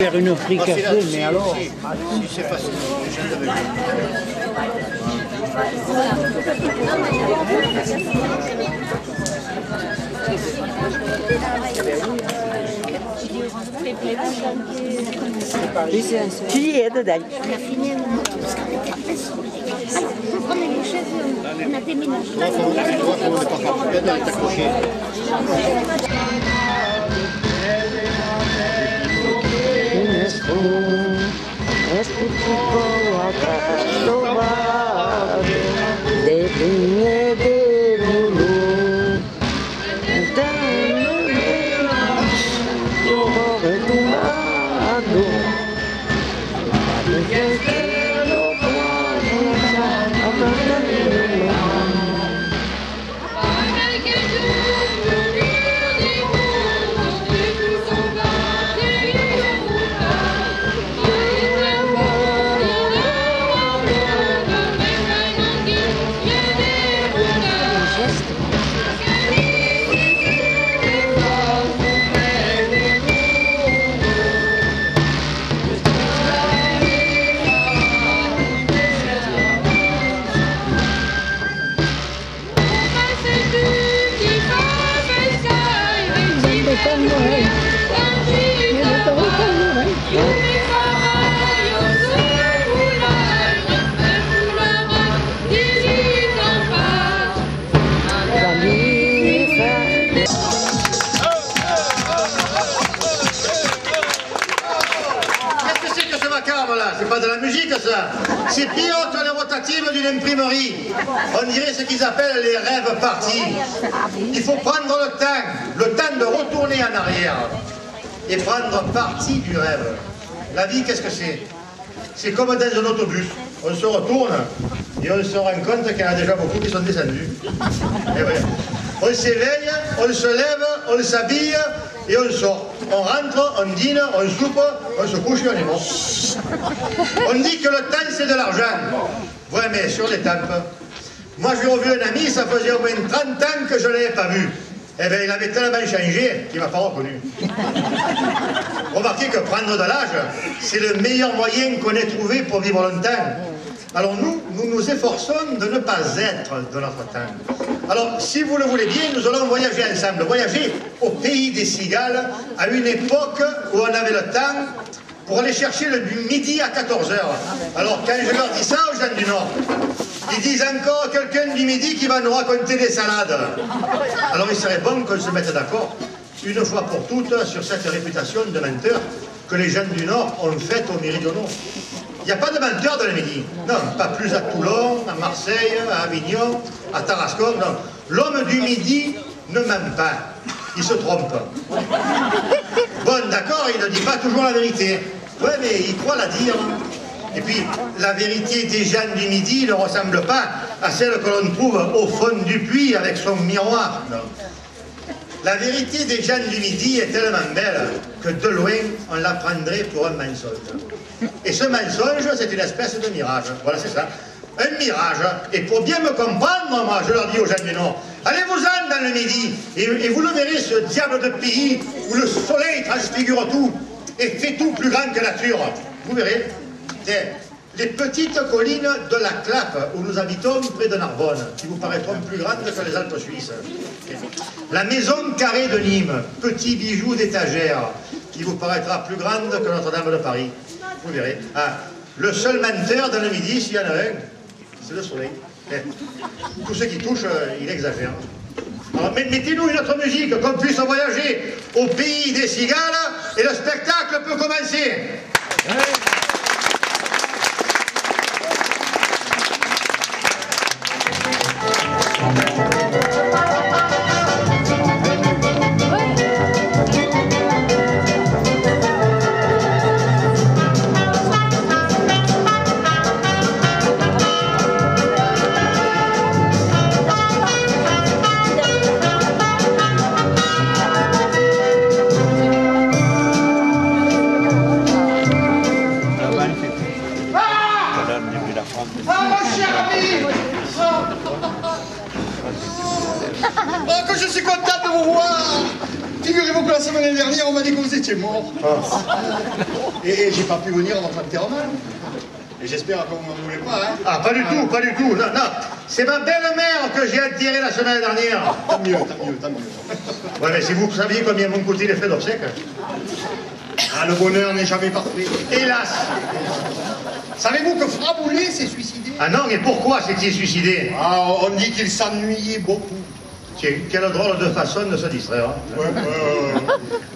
Faire une fricassée, mais alors... Si c'est facile, je l'avais Tu y es dedans. On a fini un moment parce qu'on était impressionnés. Alors, on est les chaises, on a déménagé. Tu vois qu'on n'est pas parti, elle est accrochée. C'est pas de la musique ça, c'est pire que les rotatives d'une imprimerie. On dirait ce qu'ils appellent les rêves partis. Il faut prendre le temps de retourner en arrière et prendre parti du rêve. La vie, qu'est-ce que c'est? C'est comme dans un autobus, on se retourne et on se rend compte qu'il y en a déjà beaucoup qui sont descendus. Et ouais. On s'éveille, on se lève, on s'habille et on sort. On rentre, on dîne, on soupe, on se couche et on est mort. On dit que le temps c'est de l'argent. Ouais, mais sur les tempes. Moi j'ai revu un ami, ça faisait au moins 30 ans que je ne l'avais pas vu. Eh bien il avait tellement changé qu'il ne m'a pas reconnu. Remarquez que prendre de l'âge, c'est le meilleur moyen qu'on ait trouvé pour vivre longtemps. Alors nous nous efforçons de ne pas être de notre temps. Alors, si vous le voulez bien, nous allons voyager ensemble. Voyager au pays des cigales, à une époque où on avait le temps pour aller chercher le midi à 14 h. Alors, quand je leur dis ça aux gens du Nord, ils disent encore quelqu'un du midi qui va nous raconter des salades. Alors, il serait bon qu'on se mette d'accord, une fois pour toutes, sur cette réputation de menteur que les gens du Nord ont faite aux méridionaux. Il n'y a pas de menteurs dans le Midi. Non, pas plus à Toulon, à Marseille, à Avignon, à Tarascon. Non. L'homme du Midi ne ment pas. Il se trompe. Bon, d'accord, il ne dit pas toujours la vérité. Ouais, mais il croit la dire. Et puis, la vérité des gens du Midi ne ressemble pas à celle que l'on trouve au fond du puits avec son miroir. Non. La vérité des gens du Midi est tellement belle que de loin, on la prendrait pour un mensonge. Et ce mensonge, c'est une espèce de mirage. Voilà, c'est ça. Un mirage. Et pour bien me comprendre, moi, je leur dis aux gens du Nord, allez-vous-en dans le Midi, et vous le verrez, ce diable de pays où le soleil transfigure tout et fait tout plus grand que la nature. Vous verrez. Les petites collines de la Clappe, où nous habitons près de Narbonne, qui vous paraîtront plus grandes que les Alpes suisses. La maison carrée de Nîmes, petit bijou d'étagère, qui vous paraîtra plus grande que Notre-Dame de Paris. Vous verrez. Ah, le seul menteur dans le Midi, s'il y en a un, c'est le soleil. Tout ce qui touche, il exagère. Alors, mettez-nous une autre musique, qu'on puisse voyager au pays des cigales, et le spectacle peut commencer. Que je suis content de vous voir. Figurez-vous que la semaine dernière, on m'a dit que vous étiez mort. Et j'ai pas pu venir à votre enterrement. Et j'espère que vous ne m'en voulez pas, hein. Ah, pas du tout, pas du tout. Non, non. C'est ma belle-mère que j'ai enterrée la semaine dernière. Tant mieux, tant mieux, tant mieux. Ouais, mais si vous saviez combien m'ont coûté les frais d'obsèques. Ah, le bonheur n'est jamais parfait. Hélas. Savez-vous que Fraboulet s'est suicidé? Ah non, mais pourquoi s'est-il suicidé? Ah, on dit qu'il s'ennuyait beaucoup. Tiens, quelle drôle de façon de se distraire. Hein. Ouais.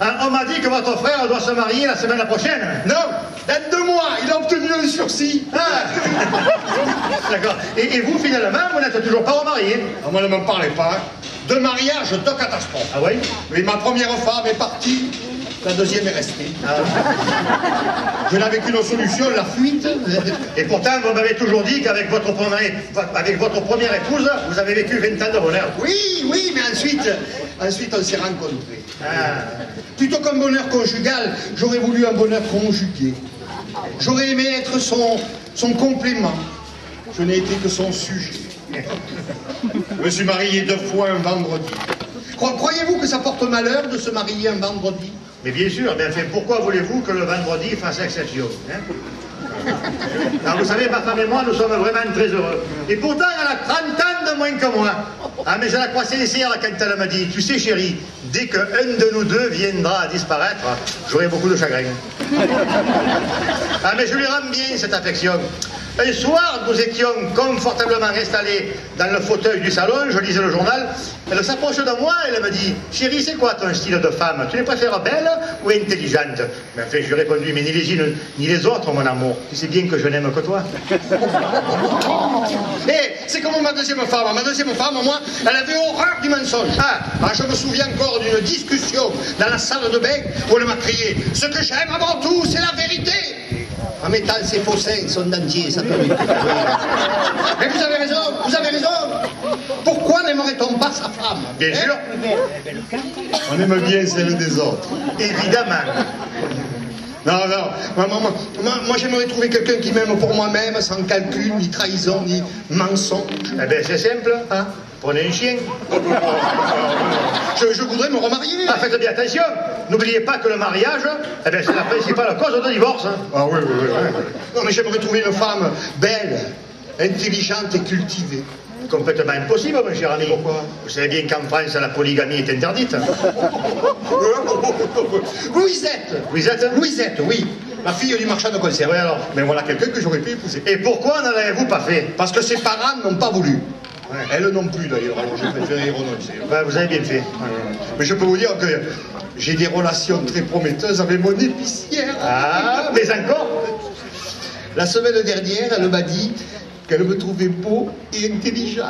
Hein, on m'a dit que votre frère doit se marier la semaine prochaine. Non, dans 2 mois, il a obtenu un sursis. Ah. D'accord. Et vous, finalement, vous n'êtes toujours pas remarié? Ah, moi, ne me parlez pas. De mariage, 2 catastrophes. Ah oui? Oui, ma première femme est partie, la deuxième est restée. Ah. Je n'avais qu'une solution, la fuite. Et pourtant, vous m'avez toujours dit qu'avec votre première épouse, vous avez vécu 20 ans de bonheur. Oui, mais ensuite on s'est rencontrés. Ah. Plutôt qu'un bonheur conjugal, j'aurais voulu un bonheur conjugué. J'aurais aimé être son complément. Je n'ai été que son sujet. Je me suis marié 2 fois un vendredi. Croyez-vous que ça porte malheur de se marier un vendredi? Mais bien sûr, bien fait. Pourquoi voulez-vous que le vendredi fasse exception, hein? Alors, vous savez, ma femme et moi, nous sommes vraiment très heureux. Et pourtant, elle a 30 ans de moins que moi. Ah, mais je la crois sincère quand elle me dit, tu sais chérie, dès qu'un de nous deux viendra à disparaître, j'aurai beaucoup de chagrin. Ah, mais je lui rends bien cette affection. Un soir, nous étions confortablement installés dans le fauteuil du salon, je lisais le journal, elle s'approche de moi et elle me dit « Chérie, c'est quoi ton style de femme? Tu les préfères belle ou intelligente ?» Mais enfin, je lui ai répondu « Mais ni les unes ni les autres, mon amour. Tu sais bien que je n'aime que toi. » Et c'est comme ma deuxième femme. Ma deuxième femme, moi, elle avait horreur du mensonge. Ah, je me souviens encore d'une discussion dans la salle de bain où elle m'a crié « Ce que j'aime avant tout, c'est la vérité !» En mettant ses faux seins, son dentier, ça peut lui. Mais vous avez raison, vous avez raison. Pourquoi n'aimerait-on pas sa femme? Bien sûr. On aime bien celle des autres. Évidemment. Non, moi j'aimerais trouver quelqu'un qui m'aime pour moi-même, sans calcul, ni trahison, ni mensonge. Eh bien, c'est simple, hein. Prenez un chien. Je voudrais me remarier. Ah, faites bien attention. N'oubliez pas que le mariage, eh bien, c'est la principale cause de divorce. Hein. Ah oui. Non, mais j'aimerais trouver une femme belle, intelligente et cultivée. Complètement impossible, mon cher ami. Pourquoi? Vous savez bien qu'en France, la polygamie est interdite. Louisette, oui. La fille du marchand de conserve. Oui, alors. Mais voilà quelqu'un que j'aurais pu épouser. Et pourquoi n'en avez-vous pas fait? Parce que ses parents n'ont pas voulu. Ouais. Elles non plus d'ailleurs, alors j'ai préféré renoncer. Ben, vous avez bien fait. Mais je peux vous dire que j'ai des relations très prometteuses avec mon épicière. Ah, mais encore? La semaine dernière, elle m'a dit qu'elle me trouvait beau et intelligent.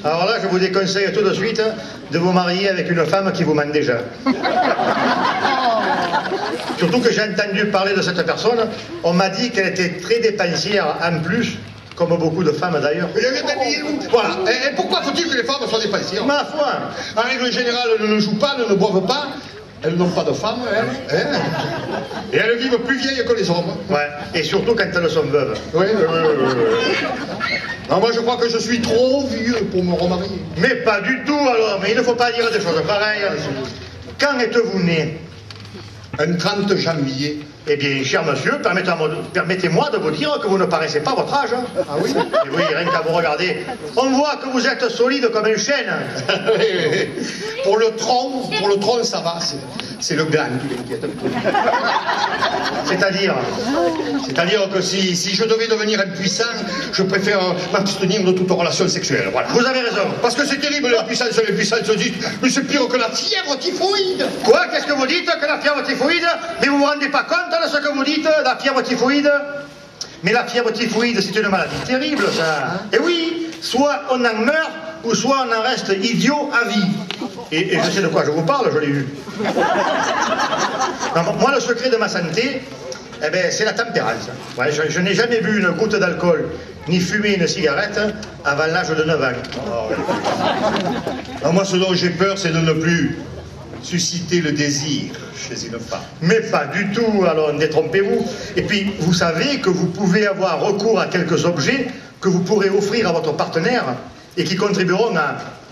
Alors là, je vous déconseille tout de suite de vous marier avec une femme qui vous manque déjà. Surtout que j'ai entendu parler de cette personne, on m'a dit qu'elle était très dépensière en plus, comme beaucoup de femmes d'ailleurs. Voilà. Et pourquoi faut-il que les femmes soient dépensières? Ma foi. En règle générale, elles ne jouent pas, elles ne boivent pas, elles n'ont pas de femmes, hein. Et elles vivent plus vieilles que les hommes. Ouais, et surtout quand elles sont veuves. Oui. Non, moi je crois que je suis trop vieux pour me remarier. Mais pas du tout alors, mais il ne faut pas dire des choses pareilles. Quand êtes-vous né? Un 30 janvier. Eh bien, cher monsieur, permettez-moi de vous dire que vous ne paraissez pas votre âge. Ah oui? Et oui, rien qu'à vous regarder. On voit que vous êtes solide comme un chêne. Oui. Pour le tronc, ça va. C'est le gland qui m'inquiète un peu. C'est-à-dire que si je devais devenir impuissant, je préfère m'abstenir de toute relation sexuelle. Voilà. Vous avez raison. Parce que c'est terrible l'impuissance, se dit, mais c'est pire que la fièvre typhoïde. Quoi? Qu'est-ce que vous dites? Que la fièvre typhoïde? Mais vous vous rendez pas compte de ce que vous dites? La fièvre typhoïde? Mais la fièvre typhoïde, c'est une maladie terrible, ça. Et oui, soit on en meurt, ou soit on en reste idiot à vie. Et je sais de quoi je vous parle, je l'ai eu. Non, moi, le secret de ma santé, eh ben, c'est la tempérance. Ouais, je n'ai jamais bu une goutte d'alcool, ni fumé une cigarette avant l'âge de 9 ans. Oh, ouais. Alors, moi, ce dont j'ai peur, c'est de ne plus susciter le désir chez une femme. Mais pas du tout, alors détrompez-vous. Et puis, vous savez que vous pouvez avoir recours à quelques objets que vous pourrez offrir à votre partenaire et qui contribueront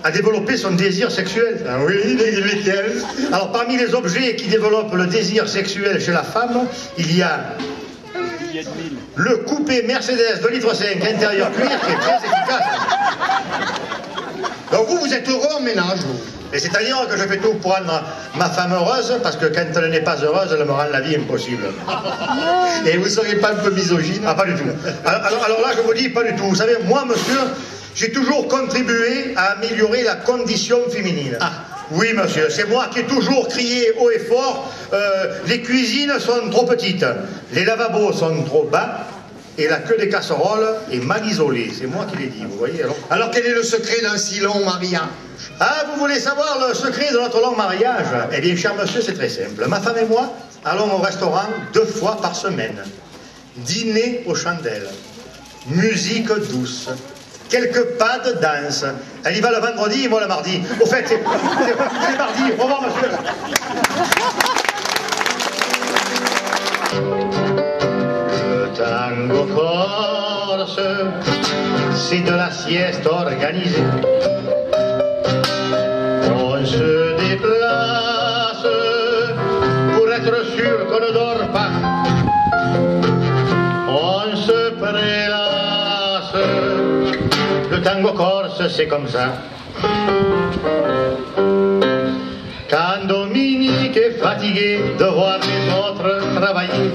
à développer son désir sexuel. Ah oui, lesquels? Alors, parmi les objets qui développent le désir sexuel chez la femme, il y a le coupé Mercedes 2,5 litres intérieur cuir qui est très efficace. Donc vous êtes heureux en ménage, vous? Et c'est-à-dire que je fais tout pour rendre ma femme heureuse, parce que quand elle n'est pas heureuse, elle me rend la vie impossible. Et vous ne seriez pas un peu misogyne? Ah, pas du tout. Alors là, je vous dis, pas du tout. Vous savez, moi, monsieur, j'ai toujours contribué à améliorer la condition féminine. Ah. Oui, monsieur, c'est moi qui ai toujours crié haut et fort, les cuisines sont trop petites, les lavabos sont trop bas, et la queue des casseroles est mal isolée. C'est moi qui l'ai dit, vous voyez. Alors quel est le secret d'un si long mariage? Ah, vous voulez savoir le secret de notre long mariage? Eh bien, cher monsieur, c'est très simple. Ma femme et moi allons au restaurant 2 fois par semaine. Dîner aux chandelles, musique douce, quelques pas de danse. Elle y va le vendredi et moi le mardi. Au fait, c'est mardi. Au revoir, monsieur. Le tango corse, c'est de la sieste organisée. On se déplace pour être sûr qu'on ne dort pas. On se prélasse. Le tango corse, c'est comme ça. Quand Dominique est fatigué de voir les autres travailler,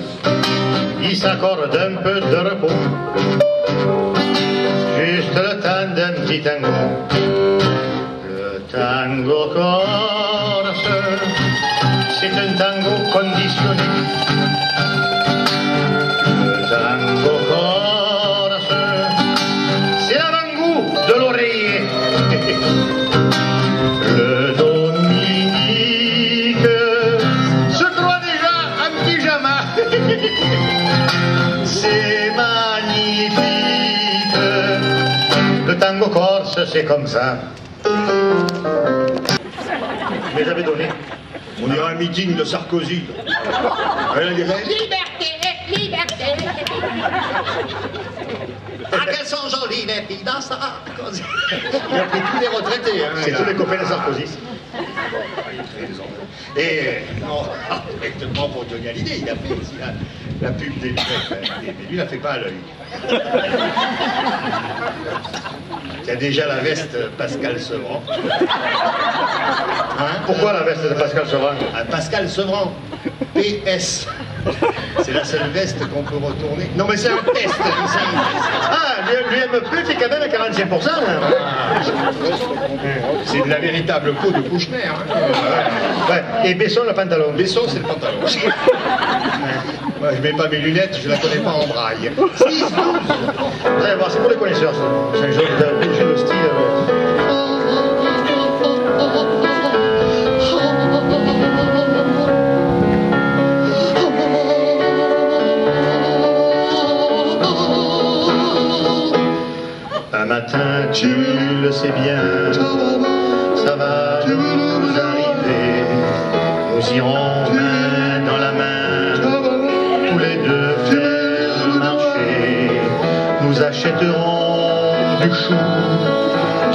il s'accorde un peu de repos, juste le temps d'un petit tango. Le tango corse, c'est un tango conditionné. Le tango corse, c'est l'avant-goût de l'oreiller. Le Dominique se croit déjà en pyjama. C'est magnifique. Le tango corse, c'est comme ça. Mais j'avais donné. On dirait un meeting de Sarkozy. Elle dirait Liberté, liberté. ah, qu'elles sont jolies les filles dans Sarkozy. Il a pris tous les retraités. Hein, C'est tous les copains de Sarkozy. Et non, exactement pour te donner l'idée, il a fait aussi la pub des lunettes. Mais lui, il n'a fait pas à l'œil. Il a déjà la veste Pascal Sevran. Hein? Pourquoi la veste de Pascal Sevran? Pascal Sevran, PS. C'est la seule veste qu'on peut retourner. Non mais c'est un test. Ah, l'UMP fait quand même à 45%. Hein. C'est de la véritable peau de Kouchner. Hein. Ouais. Et Besson le pantalon. Besson, c'est le pantalon. Moi, je mets pas mes lunettes, je la connais pas en braille. 6, 12. Vous allez voir, c'est pour les connaisseurs, ça. C'est un jeu de style. Un matin, tu le sais bien, ça va nous arriver. Nous irons main dans la main, tous les deux faire le marché. Nous achèterons du chou,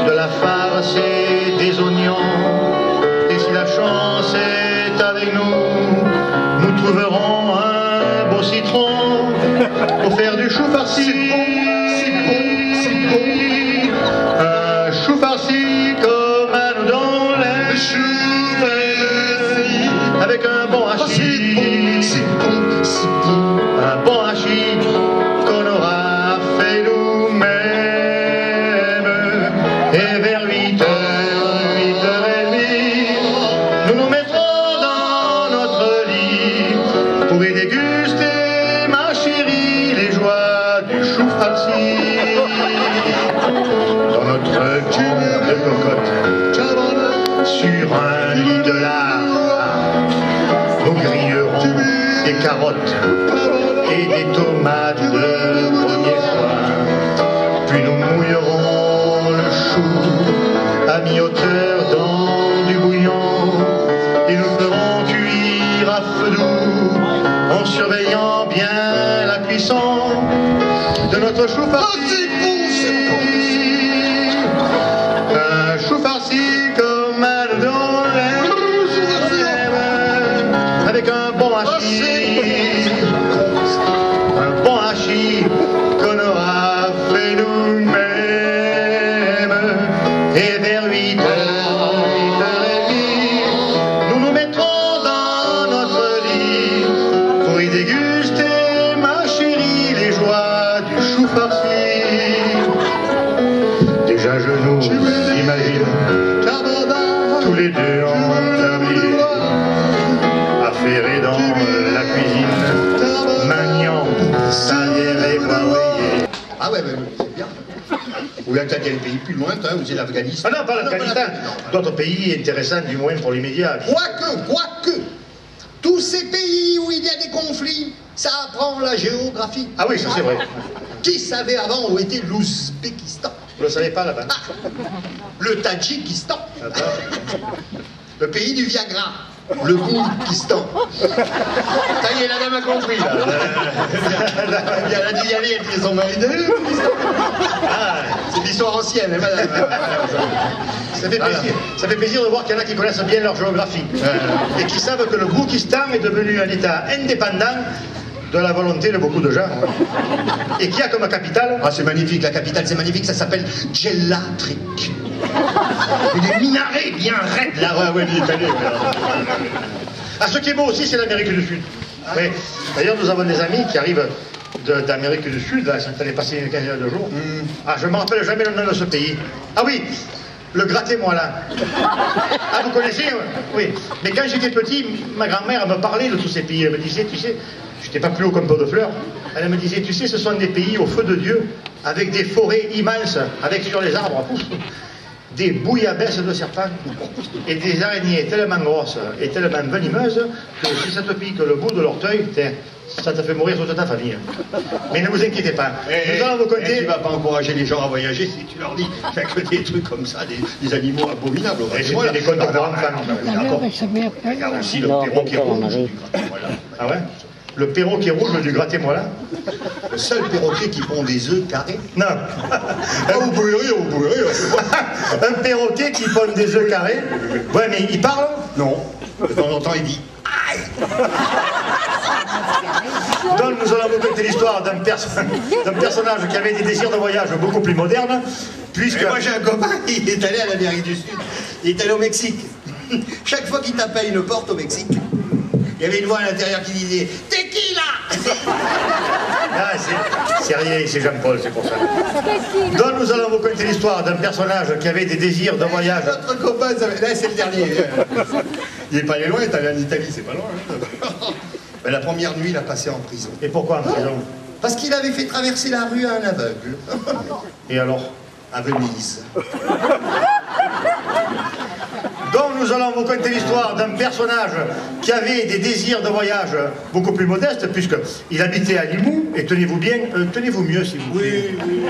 de la farce et des oignons. Et si la chance est avec nous, nous trouverons un beau citron pour faire du chou farci. Un chou farci comme un nous dans les choux avec un bon hachis, un bon hachis qu'on aura fait nous-mêmes. Et vers 8h, 8h30, nous nous mettrons dans notre lit pour y déguster, ma chérie, les joies du chou farci. Dans notre grande cocotte, sur un lit de lard, nous grillerons des carottes et des tomates de premier choix. Puis nous mouillerons le chou à mi-hauteur dans du bouillon et nous ferons cuire à feu doux en surveillant bien la cuisson de notre chou farci. Un chou farci avec un bon hachis. Un bon hachis qu'on aura fait nous-mêmes. Et vers 8h, 8h30, nous nous mettrons dans notre lit pour y déguster, ma chérie, les joies du chou farci. Déjà je nous imagine tous les deux en tablier, affairés dans la cuisine, maniant salière et poivrier. Ah ouais, c'est bien. Ou bien t'as quel pays plus lointain, vous êtes l'Afghanistan. Ah non, pas l'Afghanistan. D'autres pays intéressants, du moins pour l'immédiat. Quoique, tous ces pays où il y a des conflits, ça apprend la géographie. Ah oui, ça c'est vrai. Qui savait avant où était l'Ouzbékistan? Vous ne le savez pas là-bas. Le Tadjikistan. Le pays du Viagra. Le Boukistan. Ça y est, la dame a compris, là. Elle a dit y aller, elle fait son mari de c'est l'histoire ancienne, hein, madame. Ça fait plaisir. Ça fait plaisir de voir qu'il y en a qui connaissent bien leur géographie. Et qui savent que le Boukistan est devenu un État indépendant de la volonté de beaucoup de gens. Et qui a comme capitale... Ah, c'est magnifique, la capitale, c'est magnifique, ça s'appelle Djelatrik. Des minarets bien raides, là. Ouais, l'Italie. Ah, ce qui est beau aussi, c'est l'Amérique du Sud. Oui. D'ailleurs, nous avons des amis qui arrivent d'Amérique du Sud, là, ils sont allés passer une quinzaine de jours. Ah, je ne me rappelle jamais le nom de ce pays. Ah oui, le Gratte-moi-là. Ah, vous connaissez? Oui. Mais quand j'étais petit, ma grand-mère me parlait de tous ces pays. Elle me disait, tu sais, je n'étais pas plus haut qu'un pot de fleurs. Elle me disait, tu sais, ce sont des pays au feu de Dieu, avec des forêts immenses, avec sur les arbres, des bouillabaisse de serpents et des araignées tellement grosses et tellement venimeuses que si ça te pique le bout de l'orteil, ça te fait mourir toute ta famille. Mais ne vous inquiétez pas. Nous allons vous conter... Tu ne vas pas encourager les gens à voyager si tu leur dis qu'il n'y a que des trucs comme ça, des animaux abominables. C'était des contes pour enfants. Il y a aussi le perroquet rouge. Ah ouais? Le perroquet rouge du Gratte-moi-là? Le seul perroquet qui pond des œufs carrés? Non. Vous pouvez rire. Un perroquet qui pond des œufs carrés? Ouais, mais il parle? Non. De temps en temps, il dit aïe. Donc nous allons vous conter l'histoire d'un personnage qui avait des désirs de voyage beaucoup plus modernes, puisque... Et moi j'ai un copain, il est allé à l'Amérique du Sud, il est allé au Mexique. Chaque fois qu'il tapait une porte au Mexique, il y avait une voix à l'intérieur qui disait « T'es qui là ?» Ah, c'est rien, c'est Jean-Paul, c'est pour ça. Donc nous allons vous conter l'histoire d'un personnage qui avait des désirs de voyage. Notre copain, là c'est le dernier. Il n'est pas allé loin, il est allé en Italie, c'est pas loin. Mais la première nuit, il a passé en prison. Et pourquoi en prison? Parce qu'il avait fait traverser la rue à un aveugle. Et alors? À Venise. Donc nous allons vous conter l'histoire d'un personnage qui avait des désirs de voyage beaucoup plus modestes, puisqu'il habitait à Limoux, et tenez-vous bien, tenez-vous mieux si vous voulez. Oui.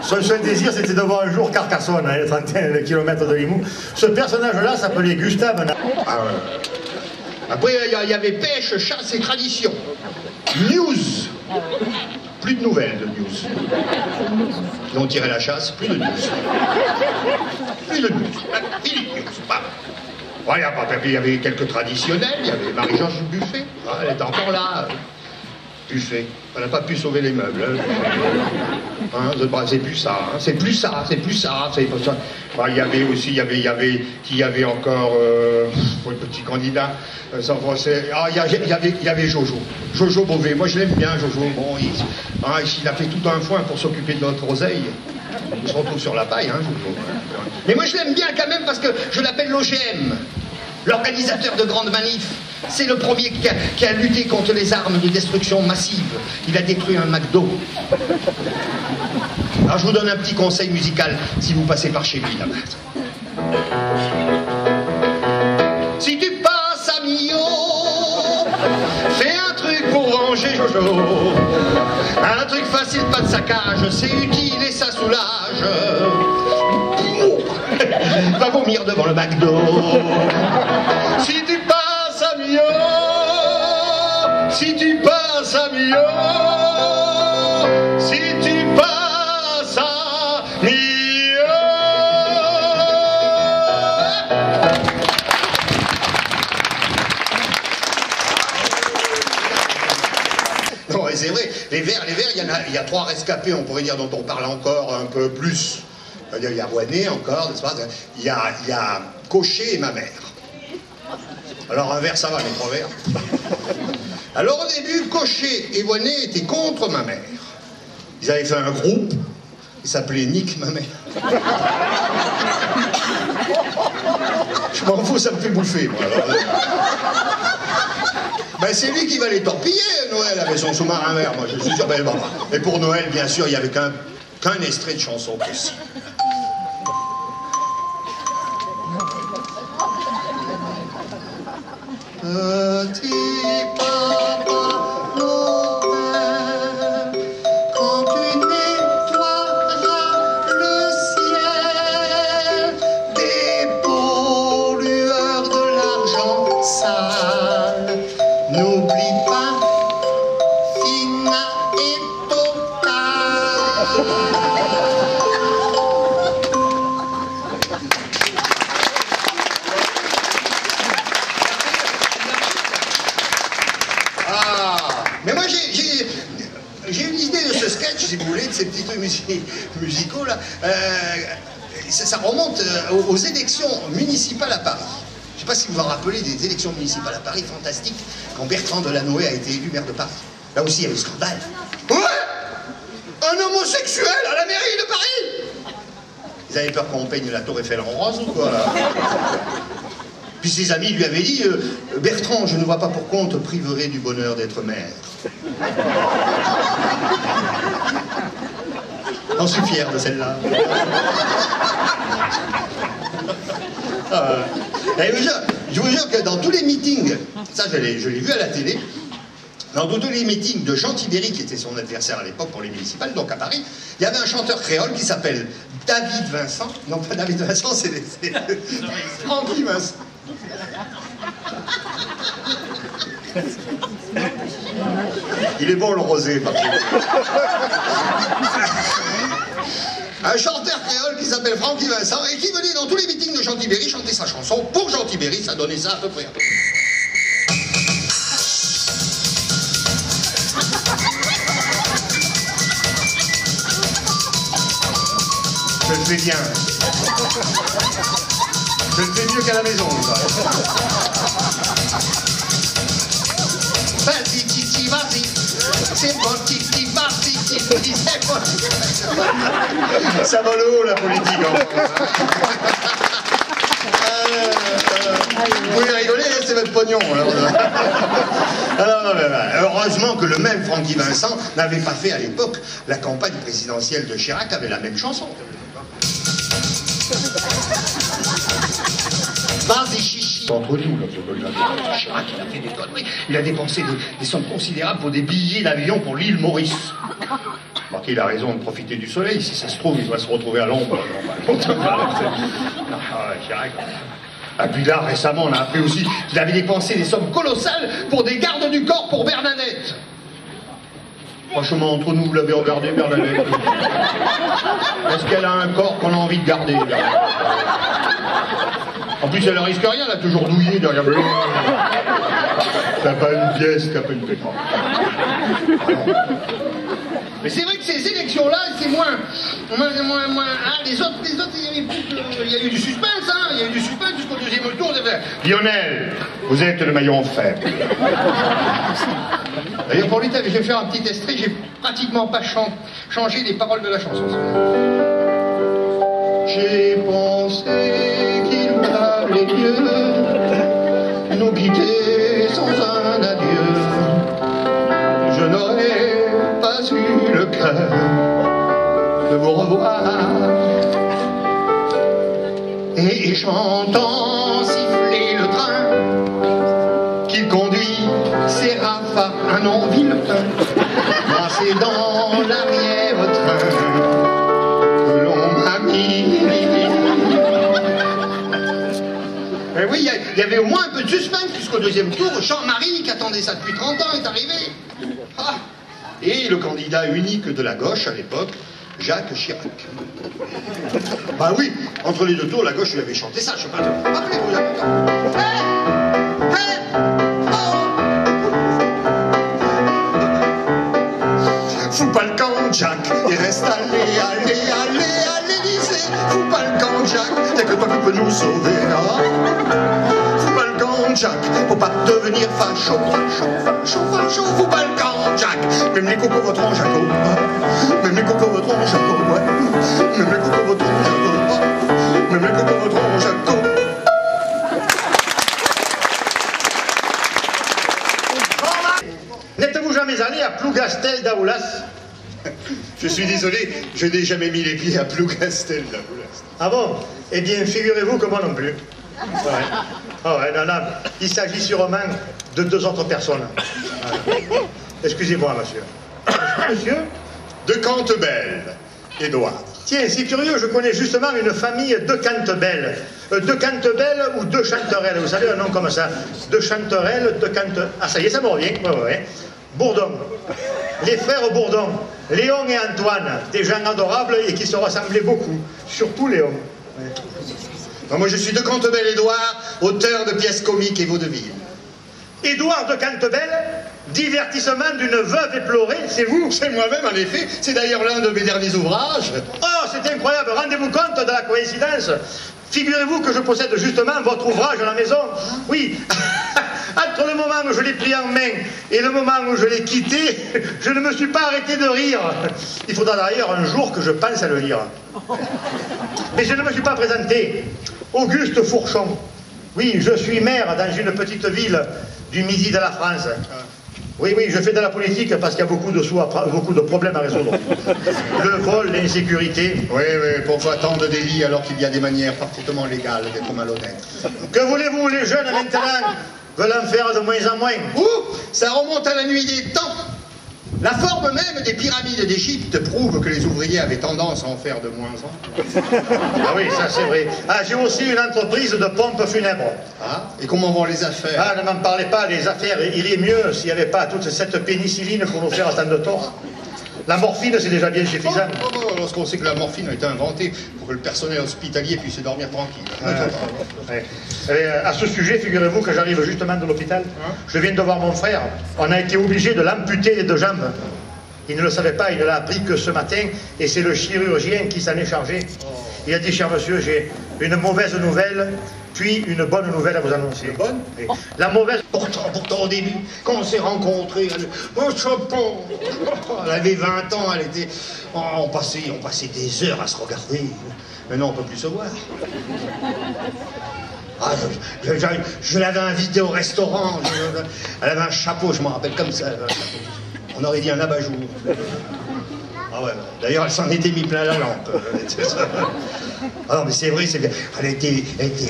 Son seul désir, c'était de voir un jour Carcassonne, à 31 km de Limoux. Ce personnage-là s'appelait Gustave. Ah ouais. Après, il y avait pêche, chasse et tradition. News. Plus de nouvelles de news. Ils ont tiré la chasse, plus de news. Plus de news. Philippe News. Ouais, il y avait quelques traditionnels, il y avait Marie-Georges Buffet. Ah, elle était encore là. Buffet. Elle n'a pas pu sauver les meubles. C'est plus ça. C'est plus ça. Il y avait aussi, il y avait encore le petit candidat. Il y avait Jojo. Jojo Bové. Moi je l'aime bien, Jojo. Bon, il a fait tout un foin pour s'occuper de notre oseille. On se retrouve sur la paille, Jojo. Mais moi je l'aime bien quand même parce que je l'appelle l'OGM. L'organisateur de grandes manifs, c'est le premier qui a lutté contre les armes de destruction massive. Il a détruit un McDo. Alors je vous donne un petit conseil musical si vous passez par chez lui là-bas. Si tu passes à Millau, fais un truc pour ranger Jojo. Un truc facile, pas de saccage, c'est utile et ça soulage. Va vomir devant le McDo. Si tu passes à Millau, si tu passes à Millau, si tu passes à Millau. mais c'est vrai, les Verts, il y a 3 rescapés, on pourrait dire, dont on parle encore un peu plus. C'est-à-dire, il y a Rouenet encore, n'est-ce pas? Il y a Cochet et ma mère. Alors un Vert, ça va, mais 3 Verts. Alors au début, Cochet et Rouenet étaient contre ma mère. Ils avaient fait un groupe, il s'appelait Nick ma mère. Je m'en fous, ça me fait bouffer, moi. Ben, c'est lui qui va les torpiller, Noël, avec son sous-marin vert, moi, je suis sûr. Ben, bon. Et pour Noël, bien sûr, il n'y avait qu'un extrait de chanson possible. Petit papa Noël, quand tu nettoieras le ciel des pollueurs de l'argent sale, n'oublie pas Fina et Total. Mais moi j'ai une idée de ce sketch, si vous voulez, de ces petits trucs musicaux là. Ça remonte aux élections municipales à Paris. Je ne sais pas si vous vous rappelez des élections municipales à Paris, fantastiques, quand Bertrand Delanoë a été élu maire de Paris. Là aussi il y a eu scandale. Ouais, un homosexuel à la mairie de Paris. Ils avaient peur qu'on peigne la tour Eiffel en rose ou quoi là? Puis ses amis lui avaient dit Bertrand, je ne vois pas pourquoi on te priverait du bonheur d'être maire. J'en suis fier de celle-là. Je vous jure que dans tous les meetings, ça je l'ai vu à la télé, dans tous les meetings de Jean Tibéry, qui était son adversaire à l'époque pour les municipales, donc à Paris, il y avait un chanteur créole qui s'appelle David Vincent. Non, pas David Vincent, c'est Francky Vincent. Il est bon le rosé, par contre. Un chanteur créole qui s'appelle Francky Vincent et qui venait dans tous les meetings de Jean Tibéry chanter sa chanson. Pour Jean Tibéry, ça donnait ça à peu près. Je le fais bien. Je le fais mieux qu'à la maison, vas-y, Titi, vas-y. C'est bon, Titi, vas-y, Titi, c'est bon. Ça va le haut, la politique, en France. Vous voulez rigoler, c'est votre pognon. Alors, heureusement que le même Francky Vincent n'avait pas fait à l'époque la campagne présidentielle de Chirac avec la même chanson. Vas-y, chichi. Entre nous, là, Chirac, il a fait des conneries. Il a dépensé des sommes considérables pour des billets d'avion pour l'île Maurice. Il a raison de profiter du soleil. Si ça se trouve, il doit se retrouver à l'ombre. Chirac. Et puis là, récemment, on a appris aussi qu'il avait dépensé des sommes colossales pour des gardes du corps pour Bernadette. Franchement, entre nous, vous l'avez regardé, Bernadette? Est-ce qu'elle a un corps qu'on a envie de garder, Bernadette? En plus, elle ne risque rien, elle a toujours douillé derrière le... T'as pas une pièce, t'as pas une pétanque. Mais c'est vrai que ces élections-là, c'est moins... les autres, il y a eu du suspense, hein. Il y a eu du suspense jusqu'au deuxième tour. Lionel, vous êtes le maillon faible. D'ailleurs, pour lui, je vais faire un petit extrait, j'ai pratiquement pas changé les paroles de la chanson. J'ai pensé qu'il valait mieux nous quitter sans un adieu. Je n'aurais pas eu le cœur de vous revoir. Et j'entends siffler le train qui conduit Séraphin, un nom viletin, placé dans l'arrière-train que l'on m'a mis. Et oui, il y avait au moins un peu de suspense jusqu'au deuxième tour. Jean-Marie, qui attendait ça depuis 30 ans, est arrivé. Ah. Et le candidat unique de la gauche à l'époque, Jacques Chirac. Bah oui, entre les deux tours, la gauche lui avait chanté ça, je sais pas. Rappelez-vous, y'a que toi qui peux nous sauver. Fous pas le camp, Jack, faut pas devenir facho, fous pas le camp, Jack. Même les cocos voteront Jaco, même les cocos voteront Jaco, ouais. Même les cocos voteront Jaco, même les cocos voteront Jaco. N'êtes-vous jamais allé à Plougastel d'Aoulas? Je suis désolé, je n'ai jamais mis les pieds à Plougastel d'Aoulas. Ah bon? Eh bien, figurez-vous que moi non plus. Ouais. Ah ouais, non, non. Il s'agit sûrement de 2 autres personnes. Ouais. Excusez-moi, monsieur. Monsieur? De Cantebelle, Édouard. Tiens, c'est curieux, je connais justement une famille de Cantebelle. De Cantebelle ou de Chanterelle, vous savez, un nom comme ça. De Chanterelle, de Cantebelle. Ah, ça y est, ça me revient. Ouais. Bourdon. Les frères Bourdon. Léon et Antoine, des gens adorables et qui se ressemblaient beaucoup. Surtout Léon. Ouais. Non, moi, je suis de Cantebelle, Édouard, auteur de pièces comiques et vaudevilles. Édouard de Cantebelle, divertissement d'une veuve éplorée, c'est vous? C'est moi-même, en effet. C'est d'ailleurs l'un de mes derniers ouvrages. Oh, c'est incroyable. Rendez-vous compte de la coïncidence. Figurez-vous que je possède justement votre ouvrage à la maison. Oui. Entre le moment où je l'ai pris en main et le moment où je l'ai quitté, je ne me suis pas arrêté de rire. Il faudra d'ailleurs un jour que je pense à le lire. Mais je ne me suis pas présenté. Auguste Fourchon. Oui, je suis maire dans une petite ville du midi de la France. Oui, je fais de la politique parce qu'il y a beaucoup de problèmes à résoudre. Le vol, l'insécurité. Oui, pourquoi tant de délits alors qu'il y a des manières parfaitement légales d'être malhonnête? Que voulez-vous, les jeunes maintenant veulent en faire de moins en moins. Ouh, ça remonte à la nuit des temps. La forme même des pyramides d'Égypte prouve que les ouvriers avaient tendance à en faire de moins en moins. Ah oui, ça c'est vrai. Ah, j'ai aussi une entreprise de pompes funèbres. Ah, et comment vont les affaires? Ah, ne m'en parlez pas, les affaires iraient mieux s'il n'y avait pas toute cette pénicilline pour nous faire tant de tort. La morphine, c'est déjà bien suffisant. Lorsqu'on sait que la morphine a été inventée pour que le personnel hospitalier puisse dormir tranquille. À ce sujet, figurez-vous que j'arrive justement de l'hôpital. Je viens de voir mon frère. On a été obligé de l'amputer les 2 jambes. Il ne le savait pas, il ne l'a appris que ce matin, et c'est le chirurgien qui s'en est chargé. Il a dit, cher monsieur, j'ai une mauvaise nouvelle, puis une bonne nouvelle à vous annoncer. Bonne? Oui. La mauvaise... Pourtant, au début, quand on s'est rencontrés, elle avait 20 ans, elle était... on passait des heures à se regarder. Maintenant, on ne peut plus se voir. Ah, je l'avais invitée au restaurant. Elle avait un chapeau, je m'en rappelle comme ça. On aurait dit un abat-jour. Ah ouais, d'ailleurs, elle s'en était mis plein la lampe. Ah non, mais c'est vrai, elle était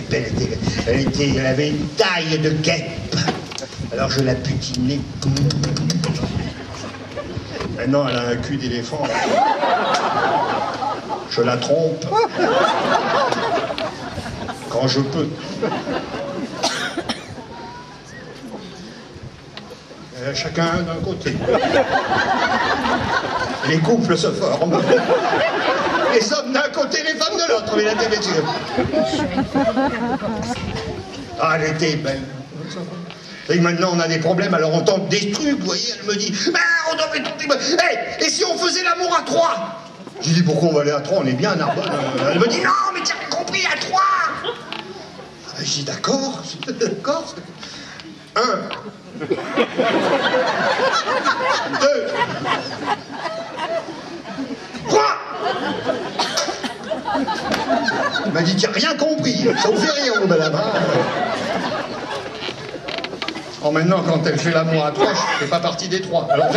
belle, elle avait une taille de guêpe. Alors je la butinais. Maintenant, elle a un cul d'éléphant. Je la trompe. Quand je peux. Chacun d'un côté. Les couples se forment. Les hommes d'un côté, les femmes de l'autre, mais la température. Ah, elle était belle. Et maintenant, on a des problèmes, alors on tente des trucs, vous voyez, elle me dit, on devrait tenter... Hey, et si on faisait l'amour à 3? J'ai dit, pourquoi on va aller à 3? On est bien à Narbonne. Elle me dit, non, mais tu as compris, à 3. J'ai dit, d'accord. 1. 2. Il m'a dit, tu n'as rien compris, ça vous fait rien, madame. Alors maintenant, quand elle fait l'amour à 3, je ne fais pas partie des 3. Alors,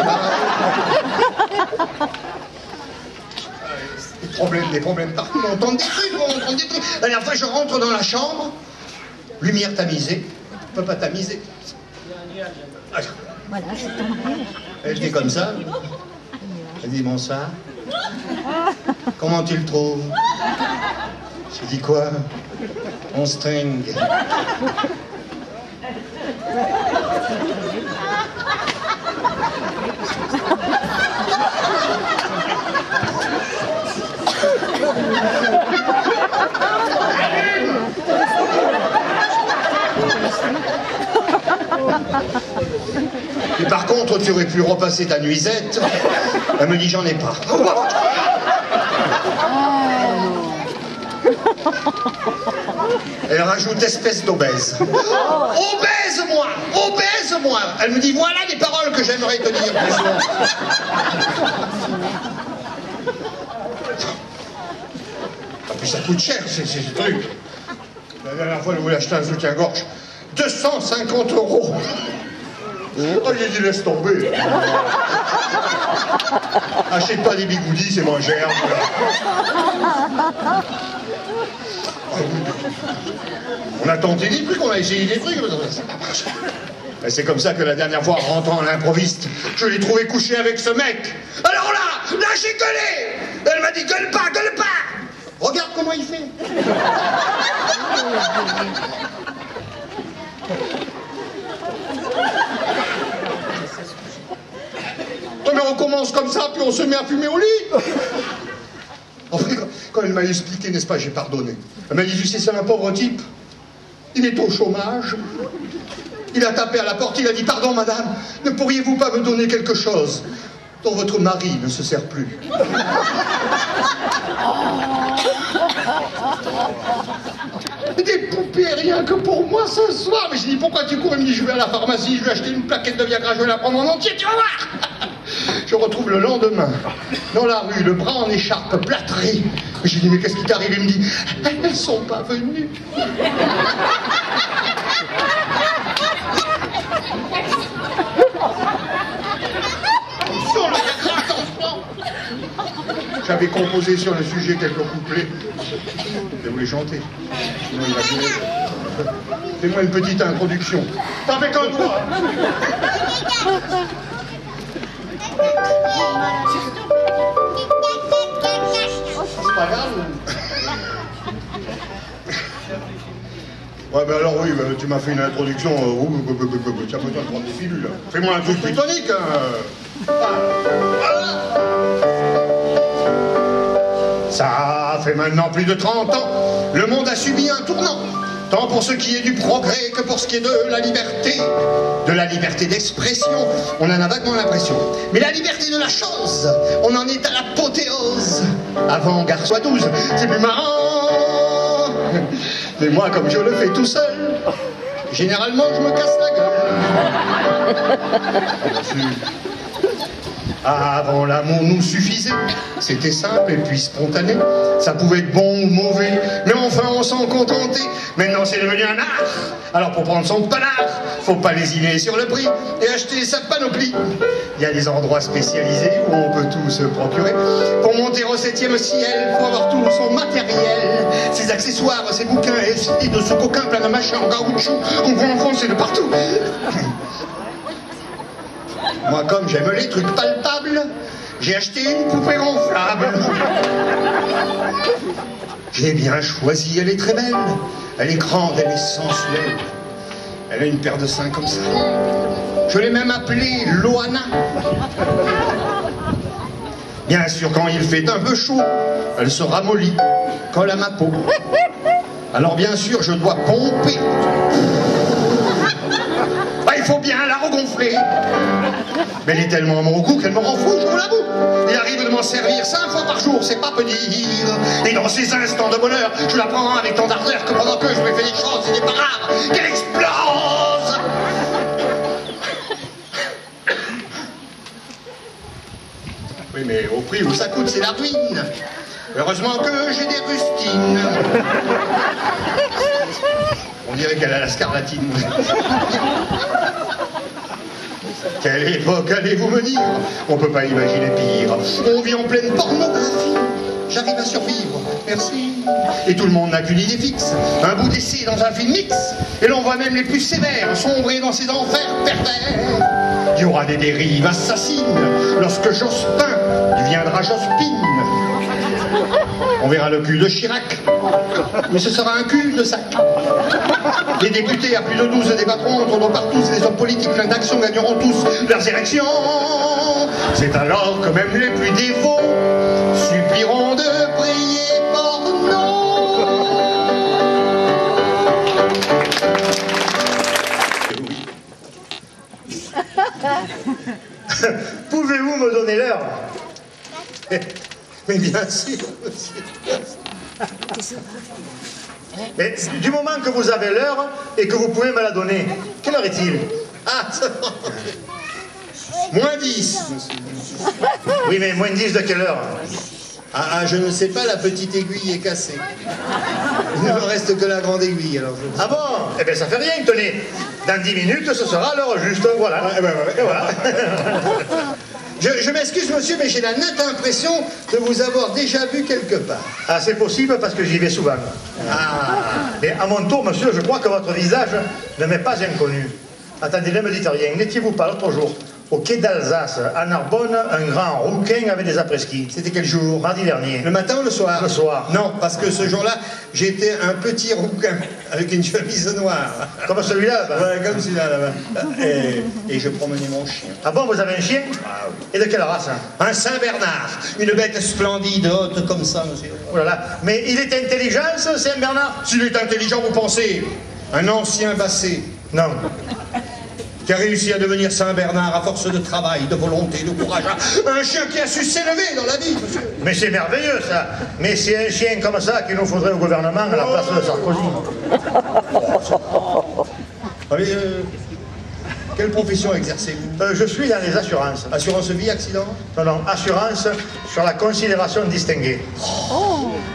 des problèmes partout, on entend des trucs, La dernière fois, je rentre dans la chambre, lumière tamisée, on ne peut pas tamiser. Voilà, c'est ton rêve. Elle était comme ça. Elle dit, bonsoir. Comment tu le trouves? J'ai dit quoi? On string. Et par contre, tu aurais pu repasser ta nuisette. Elle me dit, j'en ai pas. Elle rajoute espèce d'obèse. Obèse-moi! Obèse-moi! Elle me dit, voilà les paroles que j'aimerais te dire. Puis ça coûte cher, ces trucs. La dernière fois, elle voulait acheter un soutien-gorge. 250 €. Oh, j'ai dit, laisse tomber. Achète pas des bigoudis, c'est moins cher. On a tenté des trucs, on a essayé des trucs, mais ça n'a pas marché. C'est comme ça que la dernière fois, en rentrant à l'improviste, je l'ai trouvé couché avec ce mec. Alors là j'ai gueulé. Elle m'a dit, gueule pas, gueule pas. Regarde comment il fait. Non mais on commence comme ça, puis on se met à fumer au lit. Enfin, quand elle m'a expliqué, n'est-ce pas, j'ai pardonné. Elle m'a dit, tu sais, c'est un pauvre type. Il est au chômage. Il a tapé à la porte, il a dit, pardon madame, ne pourriez-vous pas me donner quelque chose dont votre mari ne se sert plus? Des poupées rien que pour moi ce soir. Mais je dis, pourquoi tu cours? Il me dit, je vais à la pharmacie, je vais acheter une plaquette de Viagra, je vais la prendre en entier, tu vas voir. Je retrouve le lendemain, dans la rue, le bras en écharpe, plâtré. J'ai dit, mais qu'est-ce qui t'arrive? Il me dit, elles sont pas venues. J'avais composé sur le sujet quelques couplets. Je voulais chanter. Sinon, il a dit, fais-moi une petite introduction. T'en fais qu'un doigt. C'est pas grave. Ouais, ben alors oui, tu m'as fait une introduction. Tu as besoin de prendre des pilules. Fais-moi un truc plutonique. Ça fait maintenant plus de 30 ans, le monde a subi un tournant, tant pour ce qui est du progrès que pour ce qui est de la liberté d'expression, on en a vaguement l'impression. Mais la liberté de la chose, on en est à l'apothéose. Avant garçon à 12, c'est plus marrant. Mais moi, comme je le fais tout seul, généralement je me casse la gueule. Avant, l'amour nous suffisait, c'était simple et puis spontané, ça pouvait être bon ou mauvais, mais enfin on s'en contentait. Maintenant c'est devenu un art, alors pour prendre son panard, faut pas lésiner sur le prix et acheter sa panoplie. Il y a des endroits spécialisés où on peut tout se procurer. Pour monter au 7e ciel, faut avoir tout son matériel, ses accessoires, ses bouquins et de ce coquin plein de machins en caoutchouc qu'on voit en France et de partout. Moi, comme j'aime les trucs palpables, j'ai acheté une poupée gonflable. J'ai bien choisi, elle est très belle. Elle est grande, elle est sensuelle. Elle a une paire de seins comme ça. Je l'ai même appelée Loana. Bien sûr, quand il fait un peu chaud, elle se ramollit, colle à ma peau. Alors bien sûr, je dois pomper. Il faut bien la regonfler. Mais elle est tellement à mon goût qu'elle me rend fou, je vous l'avoue. Il arrive de m'en servir 5 fois par jour, c'est pas peu dire. Et dans ces instants de bonheur, je la prends avec tant d'ardeur que pendant que je lui fais des choses, il n'est pas rare qu'elle explose. Oui, mais au prix où ça coûte, c'est la ruine. Heureusement que j'ai des rustines. On dirait qu'elle a la scarlatine. Quelle époque allez-vous me dire? On peut pas imaginer pire. On vit en pleine pornographie. J'arrive à survivre, merci. Et tout le monde n'a qu'une idée fixe. Un bout d'essai dans un film mix. Et l'on voit même les plus sévères sombrer dans ces enfers pervers. Il y aura des dérives assassines lorsque Jospin deviendra Jospine. On verra le cul de Chirac, mais ce sera un cul de sac. Les députés à plus de 12 débattront entre nos partout, les hommes politiques pleins d'action gagneront tous leurs élections. C'est alors que même les plus dévots supplieront de prier porno. Pouvez-vous me donner l'heure? Mais bien sûr, monsieur. Mais du moment que vous avez l'heure et que vous pouvez me la donner, quelle heure est-il? Ah, moins 10. Oui, mais moins 10 de quelle heure? Ah, je ne sais pas, la petite aiguille est cassée. Il ne me reste que la grande aiguille, alors. Ah bon? Eh bien, ça fait rien, tenez. Dans 10 minutes, ce sera l'heure juste. Voilà. Et voilà. Je m'excuse, monsieur, mais j'ai la nette impression de vous avoir déjà vu quelque part. Ah, c'est possible parce que j'y vais souvent. Ah. Et à mon tour, monsieur, je crois que votre visage ne m'est pas inconnu. Attendez, ne me dites rien. N'étiez-vous pas l'autre jour au quai d'Alsace, à Narbonne, un grand rouquin avec des après-ski? C'était quel jour? Mardi dernier. Le matin ou le soir? Le soir. Non, parce que ce jour-là, j'étais un petit rouquin avec une chemise noire. Comme celui-là là-bas? Ouais, comme celui-là là-bas. Et je promenais mon chien. Ah bon, vous avez un chien? Ah oui. Et de quelle race? Un Saint-Bernard, une bête splendide, haute comme ça, monsieur. Oh là là. Mais il est intelligent, ce Saint-Bernard? S'il est intelligent, vous pensez? Un ancien bassé. Non. Qui a réussi à devenir Saint-Bernard à force de travail, de volonté, de courage. Un chien qui a su s'élever dans la vie, monsieur. Mais c'est merveilleux, ça. Mais c'est un chien comme ça qu'il nous faudrait au gouvernement à la place de Sarkozy. Allez, quelle profession exercez-vous? Je suis dans les assurances. Assurance vie, accident? Non, assurance sur la considération distinguée.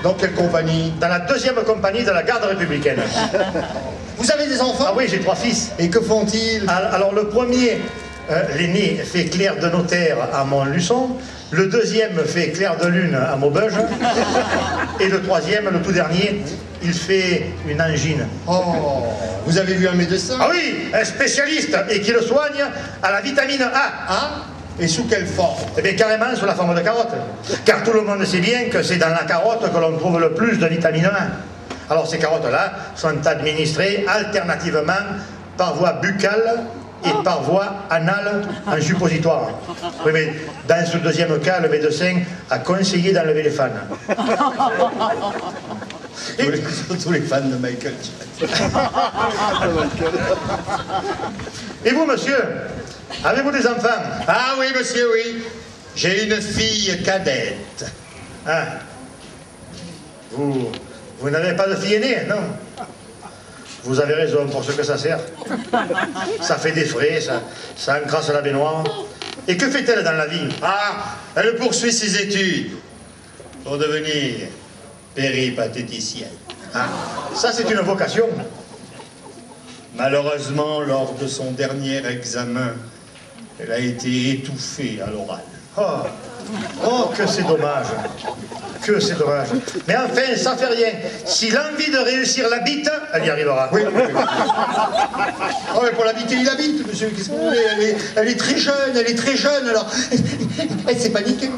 Dans quelle compagnie? Dans la deuxième compagnie de la garde républicaine. Vous avez des enfants? Ah oui, j'ai 3 fils. Et que font-ils? Alors le premier, l'aîné, fait clerc de notaire à Montluçon. Le deuxième fait clerc de lune à Maubeuge. Et le troisième, le tout dernier, il fait une angine. Oh, vous avez vu un médecin? Ah oui, un spécialiste, et qui le soigne à la vitamine A. Ah? Et sous quelle forme? Eh bien, carrément sous la forme de carotte. Car tout le monde sait bien que c'est dans la carotte que l'on trouve le plus de vitamine A. Alors, ces carottes-là sont administrées alternativement par voie buccale et par voie anale en suppositoire. Oui, mais dans ce deuxième cas, le médecin a conseillé d'enlever les fans. Tous les fans de Michael Jackson. Et vous, monsieur, avez-vous des enfants? Ah oui, monsieur, oui. J'ai une fille cadette. Ah. Vous n'avez pas de fille aînée, non? Vous avez raison pour ce que ça sert. Ça fait des frais, ça encrasse la baignoire. Et que fait-elle dans la vie? Ah, elle poursuit ses études pour devenir péripatéticienne. Ah, ça c'est une vocation. Malheureusement, lors de son dernier examen, elle a été étouffée à l'oral. Oh, que c'est dommage. Que c'est dommage. Mais enfin, ça fait rien. S'il a envie de réussir la bite, elle y arrivera. Oui. Oh, mais pour l'habiter, il habite, monsieur. Qu'est-ce que vous voulez? Elle est très jeune, alors. Elle s'est paniquée.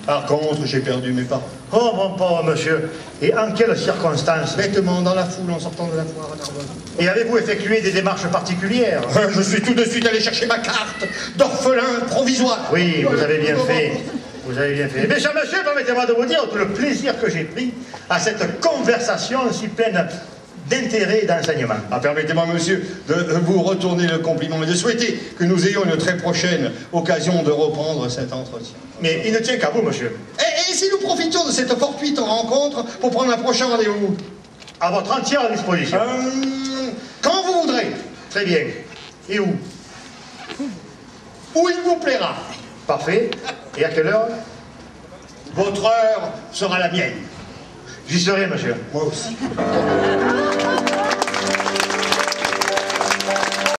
Par contre, j'ai perdu mes parents. Oh, mon pauvre monsieur. Et en quelles circonstances? Bêtement, dans la foule, en sortant de la foire à Narbonne. Et avez-vous effectué des démarches particulières? Je suis tout de suite allé chercher ma carte d'orphelin provisoire. Oui, vous avez bien fait. Vous avez bien fait. Mais cher monsieur, permettez-moi de vous dire tout le plaisir que j'ai pris à cette conversation si pleine d'intérêt et d'enseignement. Ah, permettez-moi, monsieur, de vous retourner le compliment et de souhaiter que nous ayons une très prochaine occasion de reprendre cet entretien. Mais il ne tient qu'à vous, monsieur. Et si nous profitions de cette fortuite rencontre pour prendre un prochain rendez-vous? À votre entière disposition. Quand vous voudrez. Très bien. Et où? Où il vous plaira. Parfait. Et à quelle heure? Votre heure sera la mienne. J'y serai, monsieur. Moi aussi.